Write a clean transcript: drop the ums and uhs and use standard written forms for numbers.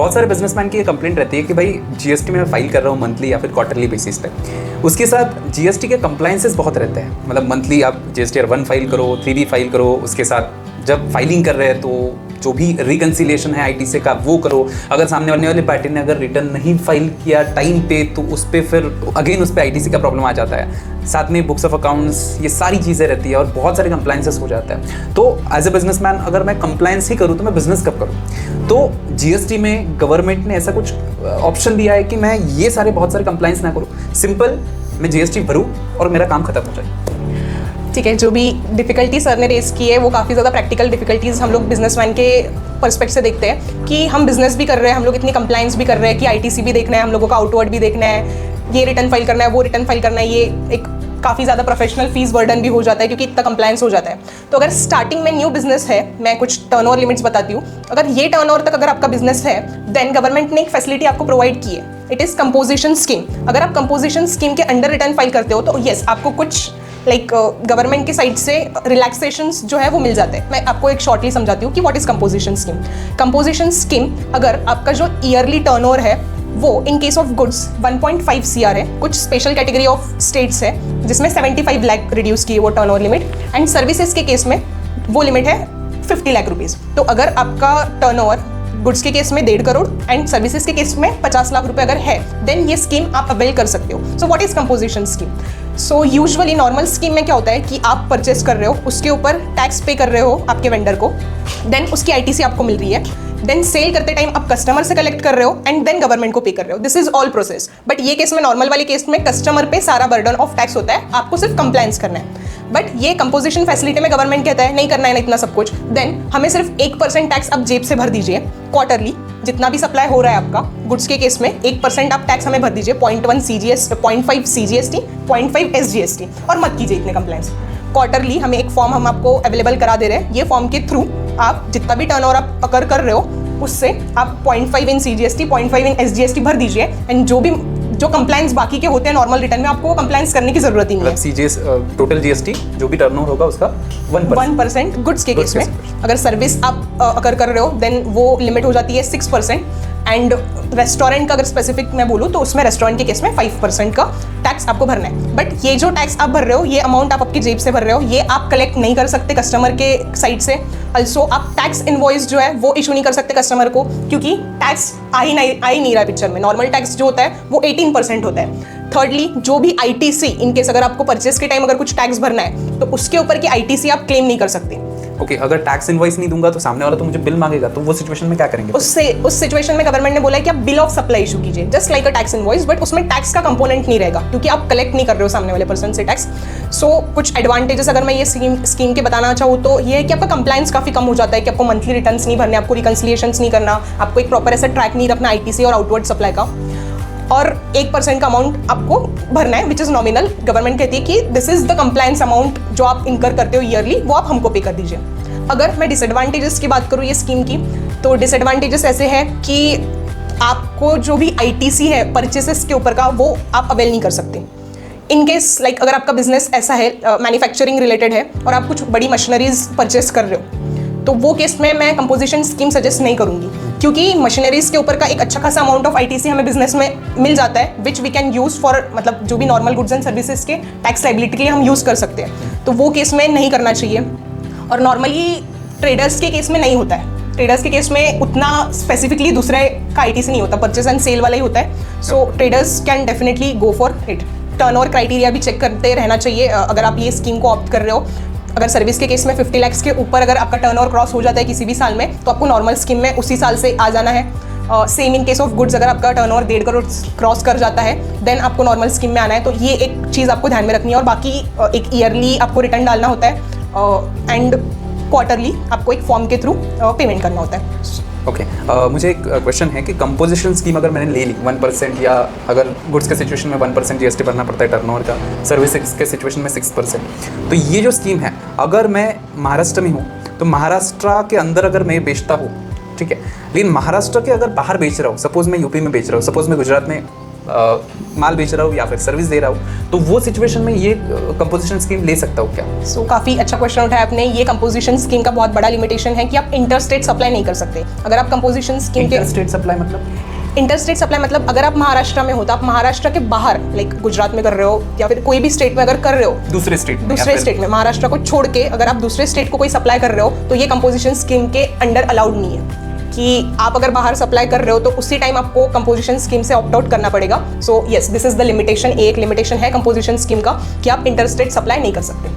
बहुत सारे बिजनेसमैन की ये कंप्लेंट रहती है कि भाई जीएसटी में फाइल कर रहा हूँ मंथली या फिर क्वार्टरली बेसिस पे, उसके साथ जीएसटी के कंप्लायंसेस बहुत रहते हैं। मतलब मंथली आप जीएसटी 1 फाइल करो, 3 फाइल करो, उसके साथ जब फाइलिंग कर रहे हैं तो जो भी रिकन्सिलिएशन है आईटीसी का वो करो। अगर सामने वाली पार्टी ने अगर रिटर्न नहीं फाइल किया टाइम पे तो उस पर फिर अगेन उस पर आईटीसी का प्रॉब्लम आ जाता है। साथ में बुक्स ऑफ अकाउंट्स, ये सारी चीज़ें रहती है और बहुत सारे कंप्लायंसेस हो जाता है। तो एज ए बिजनेसमैन अगर मैं कंप्लायंस ही करूँ तो मैं बिजनेस कब करूँ? तो जीएसटी में गवर्नमेंट ने ऐसा कुछ ऑप्शन दिया है कि मैं ये सारे बहुत सारे कंप्लायंस ना करूँ, सिंपल मैं जीएसटी भरूँ और मेरा काम खत्म हो जाए। ठीक है, जो भी डिफ़िकल्टी सर ने रेस की है वो काफ़ी ज़्यादा प्रैक्टिकल डिफ़िकल्टीज़ हम लोग बिजनेसमैन के पर्सपेक्ट से देखते हैं कि हम बिजनेस भी कर रहे हैं, हम लोग इतनी कंप्लायंस भी कर रहे हैं कि आईटीसी भी देखना है, हम लोगों का आउटवर्ड भी देखना है, ये रिटर्न फाइल करना है, वो रिटर्न फाइल करना है, ये एक काफ़ी ज़्यादा प्रोफेशनल फीस बर्डन भी हो जाता है क्योंकि इतना कंप्लायंस हो जाता है। तो अगर स्टार्टिंग में न्यू बिजनेस है, मैं कुछ टर्नओवर लिमिट्स बताती हूँ, अगर ये टर्नओवर तक अगर आपका बिजनेस है देन गवर्नमेंट ने एक फैसिलिटी आपको प्रोवाइड की है, इट इज़ कंपोजिशन स्कीम। अगर आप कंपोजिशन स्कीम के अंडर रिटर्न फाइल करते हो तो येस आपको कुछ गवर्नमेंट की साइड से रिलैक्सेशंस जो है वो मिल जाते हैं। मैं आपको एक शॉर्टली समझाती हूँ कि what is composition scheme. Composition scheme अगर आपका जो ईयरली टर्नओवर है वो in case of goods 1.5 CR है, कुछ स्पेशल कैटेगरी ऑफ स्टेट्स है जिसमें 75 लाख रिड्यूस की है वो टर्नओवर लिमिट, एंड सर्विसेज के केस में वो लिमिट है 50 लाख रुपीज़। तो अगर आपका टर्नओवर गुड्स के केस में 1.5 करोड़ एंड सर्विसेज के केस में 50 लाख रुपए अगर है देन ये स्कीम आप अवेल कर सकते हो। So what is composition scheme? So usually normal scheme में क्या होता है कि आप परचेस कर रहे हो, उसके ऊपर टैक्स पे कर रहे हो आपके वेंडर को, देन उसकी आईटीसी आपको मिल रही है, देन सेल करते टाइम आप कस्टमर से कलेक्ट कर रहे हो एंड देन गवर्नमेंट को पे कर रहे हो। This is all process. But ये केस में, नॉर्मल वाले केस में कस्टमर पे सारा बर्डन ऑफ टैक्स होता है, आपको सिर्फ कंप्लायंस करना है। बट ये कंपोजिशन फैसिलिटी में गवर्नमेंट कहता है नहीं करना है ना इतना सब कुछ, देन हमें सिर्फ 1% टैक्स आप जेब से भर दीजिए क्वार्टरली, जितना भी सप्लाई हो रहा है आपका गुड्स के केस में 1% आप टैक्स हमें भर दीजिए, 0.1 CGS, 0.5 CGST, 0.5 SGST, और मत कीजिए इतने कंप्लायंस। क्वार्टरली हमें एक फॉर्म हम आपको अवेलेबल करा दे रहे हैं, ये फॉर्म के थ्रू आप जितना भी टर्नओवर आप अकर कर रहे हो उससे आप 0.5 इन CGST, 0.5 इन SGST भर दीजिए, एंड जो कंप्लायंस बाकी के होते हैं नॉर्मल रिटर्न में आपको कंप्लायंस करने की जरूरत ही नहीं है। CGS टोटल जीएसटी जो भी टर्नओवर होगा उसका 1% गुड्स के केस में। अगर सर्विस आप अगर कर रहे हो देन वो लिमिट हो जाती है 6%, एंड रेस्टोरेंट का अगर स्पेसिफिक मैं बोलूँ तो उसमें रेस्टोरेंट के केस में 5% का टैक्स आपको भरना है। बट ये जो टैक्स आप भर रहे हो, ये अमाउंट आप आपकी जेब से भर रहे हो, ये आप कलेक्ट नहीं कर सकते कस्टमर के साइड से। अल्सो आप टैक्स इनवॉइस जो है वो इशू नहीं कर सकते कस्टमर को, क्योंकि टैक्स आ ही नहीं रहा है पिक्चर में। नॉर्मल टैक्स जो होता है वो 18% होता है। थर्डली, जो भी आईटीसी, इनकेस अगर आपको परचेस के टाइम अगर कुछ टैक्स भरना है तो उसके ऊपर की आईटीसी आप क्लेम नहीं कर सकते। ओके, अगर टैक्स इनवॉइस नहीं दूंगा तो सामने वाला तो मुझे बिल मांगेगा, तो वो सिचुएशन में क्या करेंगे? उस सिचुएशन में गवर्नमेंट ने बोला है कि आप बिल ऑफ सप्लाई इशू कीजिए, just like a tax invoice, but उसमें टैक्स का कंपोनेंट नहीं रहेगा क्योंकि आप कलेक्ट नहीं कर रहे हो सामने वाले पर्सन से टैक्स। सो कुछ एडवांटेजेस अगर मैं ये स्कीम के बताना चाहूँ तो ये है कि आपका कंप्लायंस काफी कम हो जाता है, कि आपको मंथली रिटर्न्स नहीं भरने, आपको रिकन्सिलिएशंस नहीं करना, आपको एक प्रॉपर ऐसा ट्रैक नहीं रखना आईटीसी और आउटवर्ड सप्लाई का, और 1% का अमाउंट आपको भरना है विच इज़ नॉमिनल। गवर्नमेंट कहती है कि this is the compliance amount जो आप इनकर करते हो ईयरली, वो आप हमको पे कर दीजिए। अगर मैं डिसएडवांटेजेस की बात करूँ ये स्कीम की, तो डिसएडवांटेजेस ऐसे हैं कि आपको जो भी आईटीसी है परचेसेस के ऊपर का वो आप अवेल नहीं कर सकते। इन केस लाइक अगर आपका बिजनेस ऐसा है मैन्युफैक्चरिंग रिलेटेड है और आप कुछ बड़ी मशीनरीज परचेस कर रहे हो, तो वो केस में मैं कंपोजिशन स्कीम सजेस्ट नहीं करूंगी, क्योंकि मशीनरीज के ऊपर का एक अच्छा खासा अमाउंट ऑफ आईटीसी हमें बिजनेस में मिल जाता है, which we can use for, मतलब जो भी नॉर्मल गुड्स एंड सर्विसेज के टैक्स लायबिलिटी के लिए हम यूज कर सकते हैं। तो वो केस में नहीं करना चाहिए। और नॉर्मली ट्रेडर्स के केस में नहीं होता है, ट्रेडर्स के केस में उतना स्पेसिफिकली दूसरे का आईटीसी नहीं होता, परचेस एंड सेल वाला ही होता है। So traders can definitely go for it. Turnover criteria भी चेक करते रहना चाहिए अगर आप ये स्कीम को ऑप्ट कर रहे हो। अगर सर्विस के केस में 50 लाख के ऊपर अगर आपका टर्नओवर क्रॉस हो जाता है किसी भी साल में, तो आपको नॉर्मल स्कीम में उसी साल से आ जाना है। Same in case of goods, अगर आपका टर्नओवर 1.5 करोड़ क्रॉस कर जाता है देन आपको नॉर्मल स्कीम में आना है। तो ये एक चीज़ आपको ध्यान में रखनी है। और बाकी एक ईयरली आपको रिटर्न डालना होता है एंड क्वार्टरली आपको एक फॉर्म के थ्रू पेमेंट करना होता है। ओके, मुझे एक क्वेश्चन है कि कंपोजिशन स्कीम अगर मैंने ले ली 1%, या अगर गुड्स के सिचुएशन में 1% जीएसटी भरना पड़ता है टर्नओवर का, सर्विसेज के सिचुएशन में 6%, तो ये जो स्कीम है अगर मैं महाराष्ट्र में हूँ तो महाराष्ट्र के अंदर अगर मैं बेचता हूँ, ठीक है, लेकिन महाराष्ट्र के अगर बाहर बेच रहा हूँ, सपोज मैं यूपी में बेच रहा हूँ, सपोज मैं गुजरात में माल बेच रहा हूँ या फिर सर्विस दे रहा हूँ, तो वो सिचुएशन में ये कंपोजिशन स्कीम ले सकता हूँ क्या? सो काफ़ी अच्छा क्वेश्चन उठाया आपने। ये कंपोजिशन स्कीम का बहुत बड़ा लिमिटेशन है कि आप इंटरस्टेट सप्लाई नहीं कर सकते। अगर आप कंपोजिशन स्कीम के इंटरस्टेट सप्लाई मतलब? इंटरस्टेट सप्लाई मतलब अगर आप महाराष्ट्र में हो तो आप महाराष्ट्र के बाहर, लाइक गुजरात में कर रहे हो या फिर कोई भी स्टेट में अगर कर रहे हो, दूसरे स्टेट में महाराष्ट्र को छोड़ के अगर आप दूसरे स्टेट को कोई सप्लाई कर रहे हो, तो ये कंपोजिशन स्कीम के अंडर अलाउड नहीं है। कि आप अगर बाहर सप्लाई कर रहे हो तो उसी टाइम आपको कंपोजिशन स्कीम से ऑप्ट आउट करना पड़ेगा। So yes, this is the limitation. एक लिमिटेशन है कंपोजिशन स्कीम का कि आप इंटरस्टेट सप्लाई नहीं कर सकते।